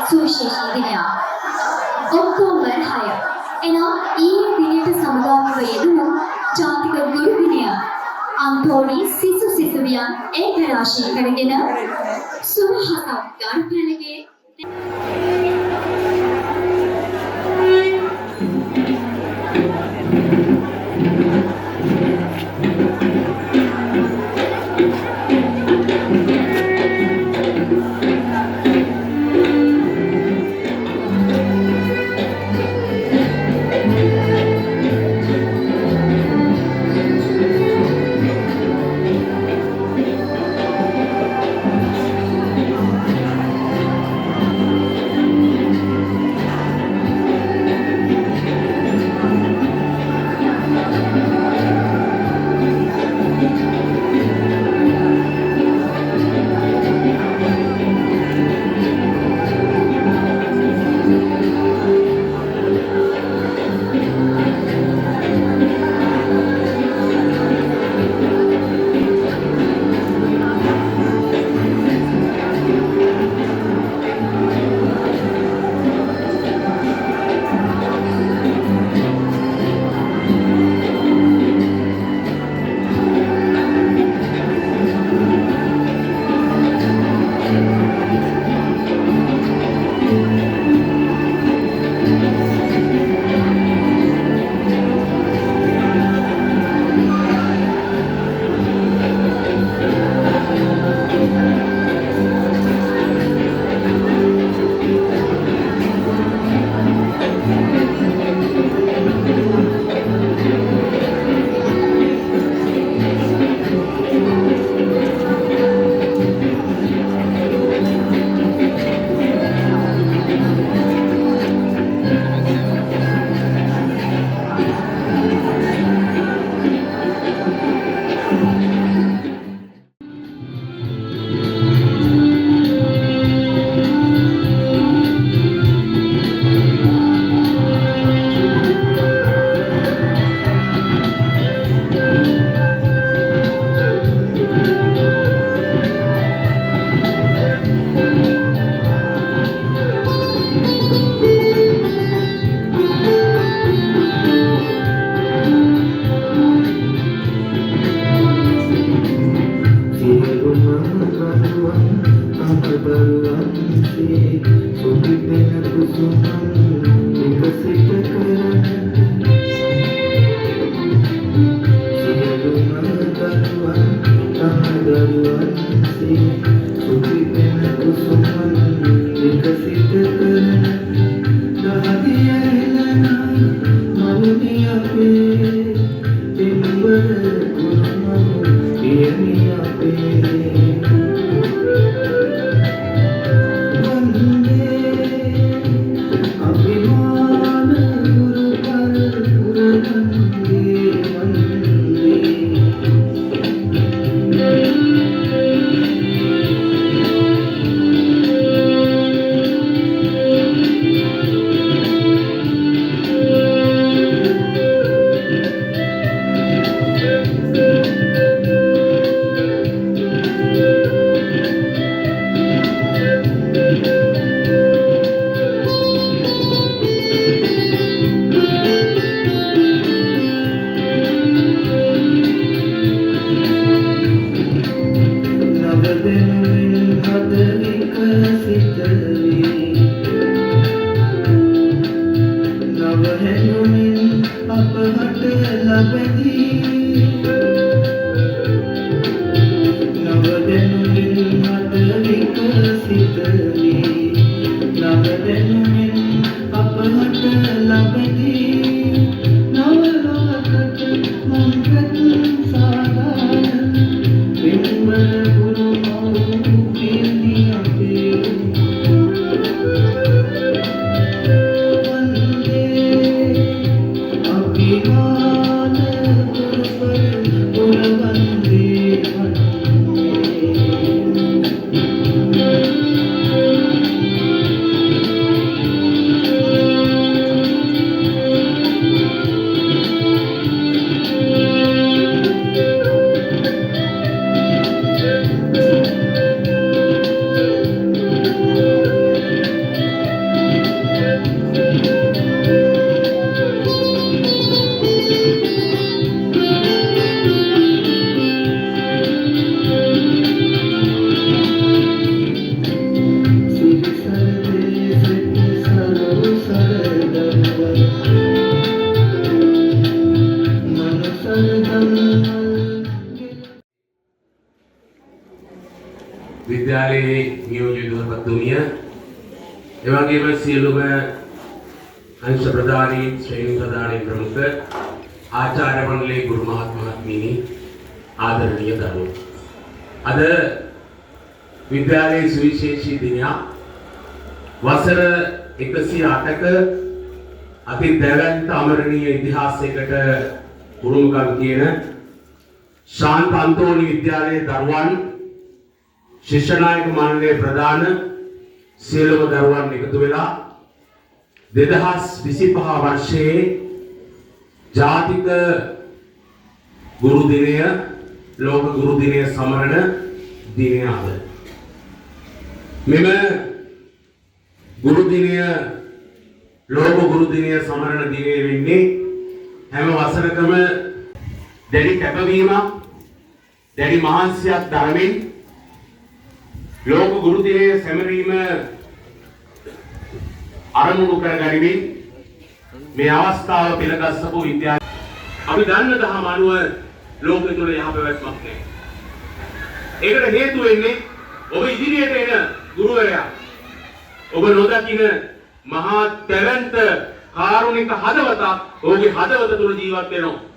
සුවිශේෂී දිනයක්. ඔක්තෝබර් 6. එනම් ඊයේ දිනයට සමගාමීව යෙදුණු ජාතික ගුරු දිනය. අන්තෝනි සිසු සිසුවියන් ඒක රාශී කරගෙන සුවහසක් ගන්පැලගේ One විද්‍යාලයේ නියෝජිත දුරපත්තුමිය එවැගේම සියලුම अंश प्रधानी श्रेणी प्रधानी प्रमुख आचार्य मंडली गुरु महात्मा आदरणीय दरुण अद विद्यालय सुविशेषी दिना वसर 108ක अति දැවැන්ත අමරණීය ඉතිහාසයකට උරුමකම් කියන ශාන්ත අන්තෝනි විද්‍යාලයේ දරුවන් ශිෂ්‍ය නායක මණ්ඩලයේ ප්‍රධාන සියලුම දරුවන් එකතු වෙලා 2025 वर्षයේ ජාතික ගුරු දිනය ලෝක ගුරු දිනය සමරන දිනය අද මෙම ගුරු දිනය ලෝක ගුරු දිනය සමරන දිනය වෙන්නේ හැම වසරකම දැඩි කැපවීමක් දැඩි මහන්සියක් දරමින් ලෝක ගුරු දිනය සැමරීම අරමුණු කරගනිමින් මේ අවස්ථාව පිළිගස්සපු විද්‍යාර්ථී අපි දන්න දහම අනුව ලෝකෙ තුල යහපැවැත්මක් නැහැ. ඒකට හේතුව වෙන්නේ ඔබ ඉදිරියට එන ගුරුවරයා ඔබ නොදකින මහා දැවැන්ත කාරුණික හදවතක් ඔහුගේ හදවත තුල ජීවත් වෙනවා.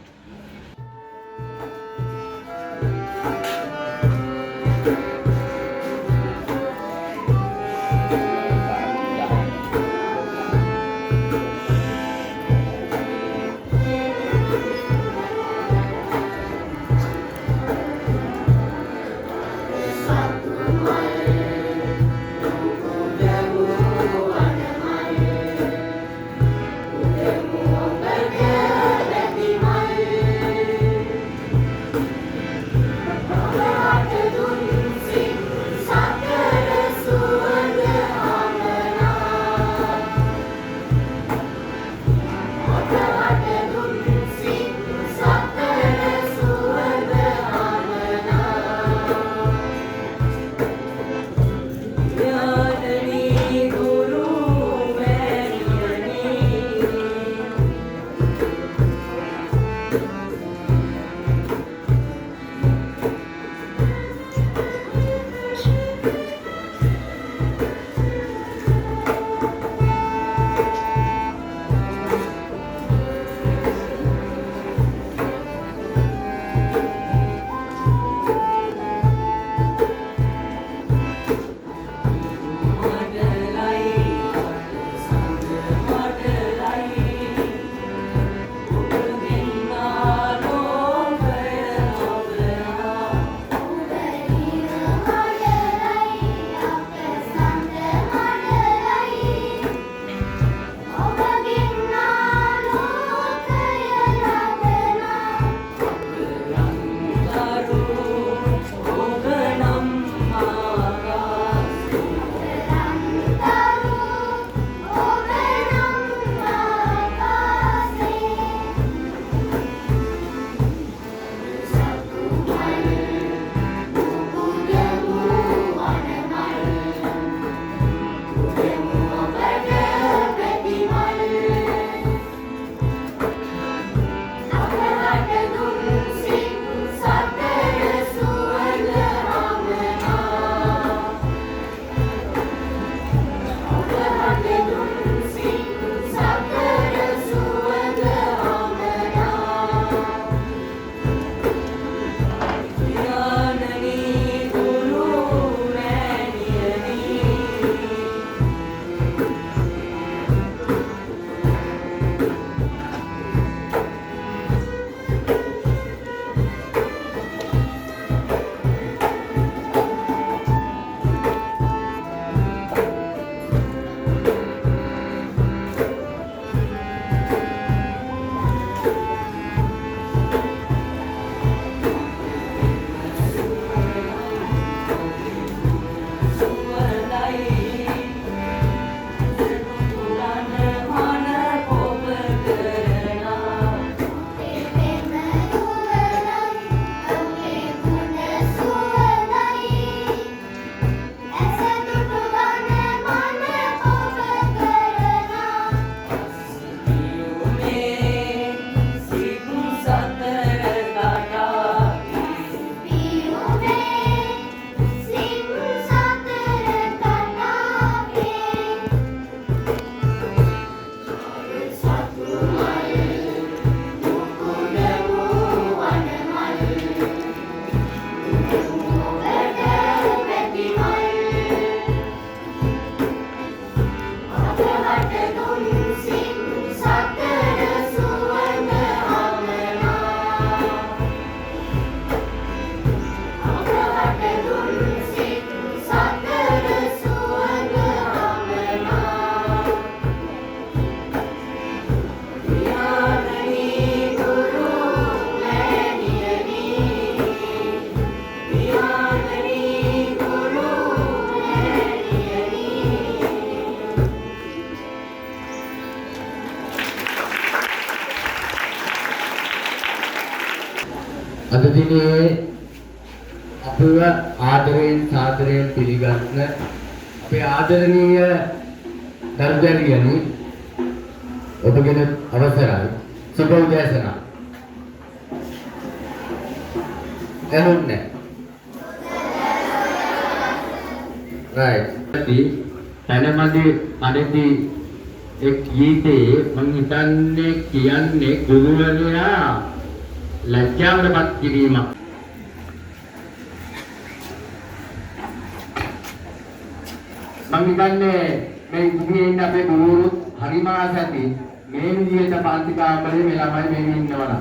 අද දිනේ අපව ආදරයෙන් සාදරයෙන් පිළිගන්න අපේ ආදරණීය දරුදැරියනි ඔබගෙන අවසරයි සුබ උදෑසන එහොන්නේ right තනමැදි එක් ගීතේ මම හිතන්නේ කියන්නේ ගුරුවරයා ලැජ්ජාවටපත් කිරීමක් මම හිතන්නේ මේ ඉන්නේ ඉන්න අපේ ගුරුවරු හරිම ආසති මේ විදිහට පාන්ති කාමරේ මේ ළමයි මේ ඉන්නවා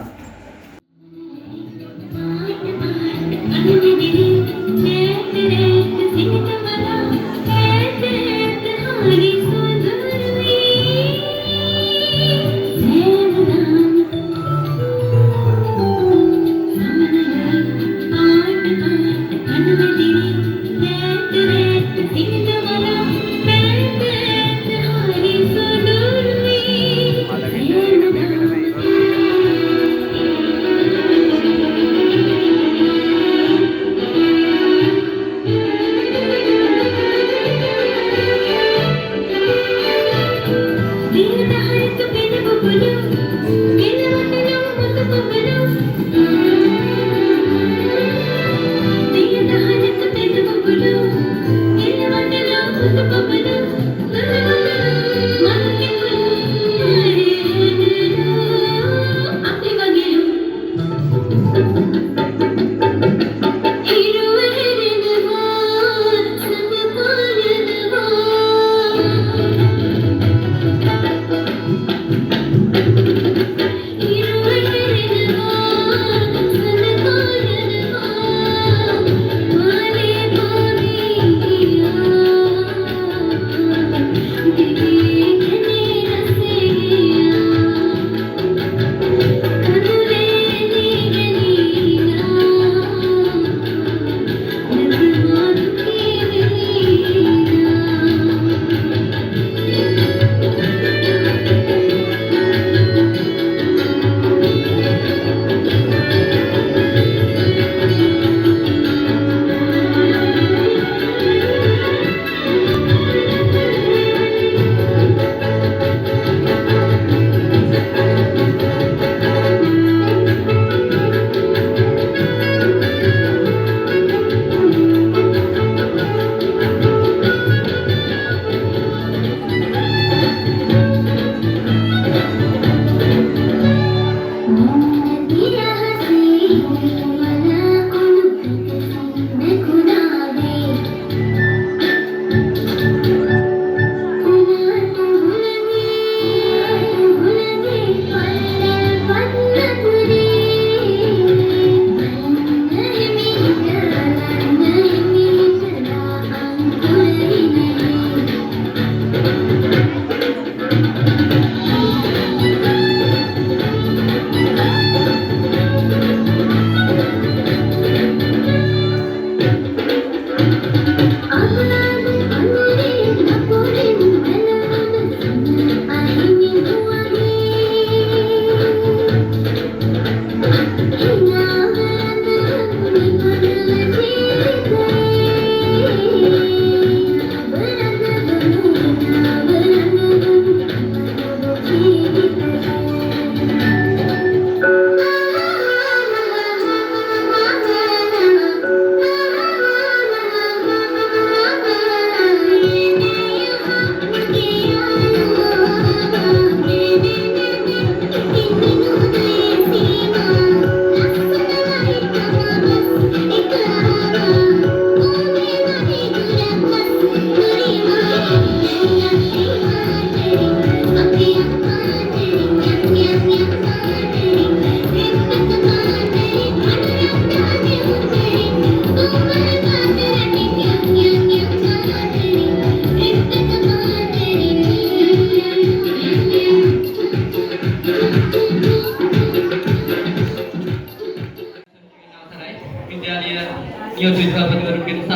නියෝජිත විද්‍යාපතිවරුන්ගෙන් සහ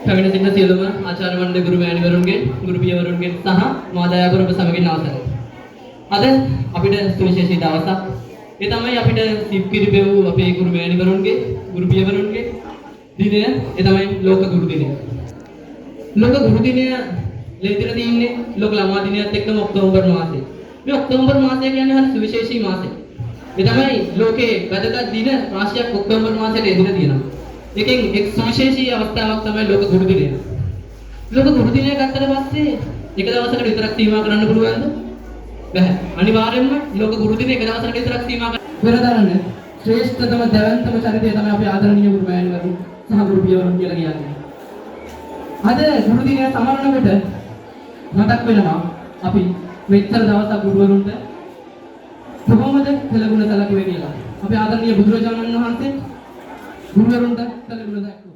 පැමිණ සිටින සියලුම ආචාර්ය මණ්ඩල ගුරු මෑණිවරුන්ගෙන් ගුරු පියවරුන්ගෙන් සහ මාදායාපුර ඔබ සමගින් අවසරයි. අද අපිට සුවිශේෂී දවසක් ඒ තමයි අපිට සිප් කිරිපෙව් අපේ ගුරු මෑණිවරුන්ගේ ගුරු පියවරුන්ගේ දිනය. ඒ තමයි ලෝක ගුරු දිනය. ලෝක ගුරු දිනය ලැබිලා තින්නේ ලෝක ළමා දිනයත් එක්කම ඔක්තෝබර් මාසයේ. මේ ඔක්තෝබර් මාසය කියන්නේ හරි සුවිශේෂී මාසයක්. මේ තමයි ලෝකේ වැදගත් දින රාශියක් ඔක්තෝබර් මාසයට එදින තියෙනවා. එකෙන් එක් සුවිශේෂී අවස්ථාවක් තමයි ලෝක ගුරු දිනය. ලෝක ගුරු දිනය ගත්තට පස්සේ එක දවසකට විතරක් සීමා කරන්න පුළුවන්ද? බැහැ. අනිවාර්යයෙන්ම ලෝක ගුරු දිනය එක දවසකට විතරක් සීමා කරන්න. වෙනදරන්නේ ශ්‍රේෂ්ඨතම දැවැන්තම චරිතය තමයි අපේ ආදරණීය ගුරු මෑණිවරු සහ ගුරු පියවරුන් කියලා කියන්නේ. අද ගුරු දිනය සමරනකොට මතක් වෙනවා අපි මෙච්චර දවසක් ගුරුවරුන්ට කොහොමද කළගුණ සැලකුවේ කියලා. අපේ ආදරණීය බුදුරජාණන් වහන්සේ ගුරුවරුන්ට කළගුණ දැක්වුවා.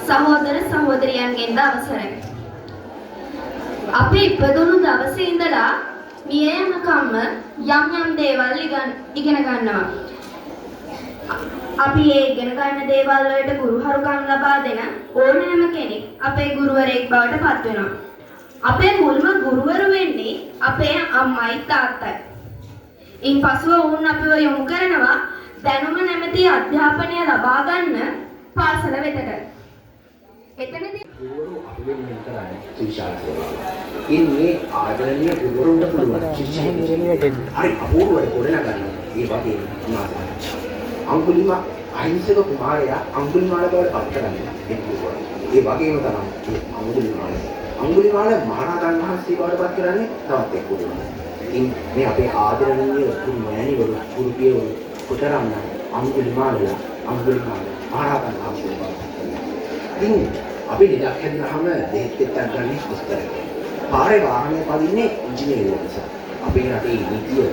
සහෝදර සහෝදරියන්ගෙන්ද අවසරයි. අපි ඉපදුණු දවසේ ඉඳලා මිය යනකම්ම යම් දේවල් ඉගෙන ගන්නවා. අපි ඒ ඉගෙන ගන්න දේවල් වලට ගුරුහරුකම් ලබා දෙන ඕනෑම කෙනෙක් අපේ ගුරුවරයෙක් බවට පත් වෙනවා. අපේ මුල්ම ගුරුවරු වෙන්නේ අපේ අම්මයි තාත්තයි. ඉන්පසුව වුන් අපිව යොමු කරනවා දැනුම නැමැති අධ්‍යාපනය ලබා ගන්න පාසල වෙතට. එතනදී ගුරුවරු අපි වෙනුවෙන් කරන්නේ සුවිශාල සේවාවක්. ඉන්නේ ආදරණීය ගුරුවරුන්ට පුළුවන් ශිෂ්‍යයෙකුට හරි අපූර්වවට ගොඩනගන්න මේ වගේ උනාසන. අඟුලිමාල අහිංසක කුමාරයා අඟුලිමාල බවට පත් කරන්නේ ඒ ගුරුවරු. ඒ වගේම තමයි අඟුලිමාල මහරහතන් වහන්සේ බවට පත් කරන්නේ තවත් එක් ගුරුවරු. ඉතින් මේ අපේ ආදරණීය ගුරු මෑණිවරු ගුරු පියවරු කොතරම් අඟුලිමාලලා මහරහතන් වහන්සේ බවට පත් කරන්නේ. ඉතින් අපි නිදක් හැදුනහම දෙහෙත් පෙත්තක් ගන්න විස්තර. පාරේ වාහනේ පදින්නේ ඉංජිනේරුවෝ නිසා. අපේ රටේ නීතිය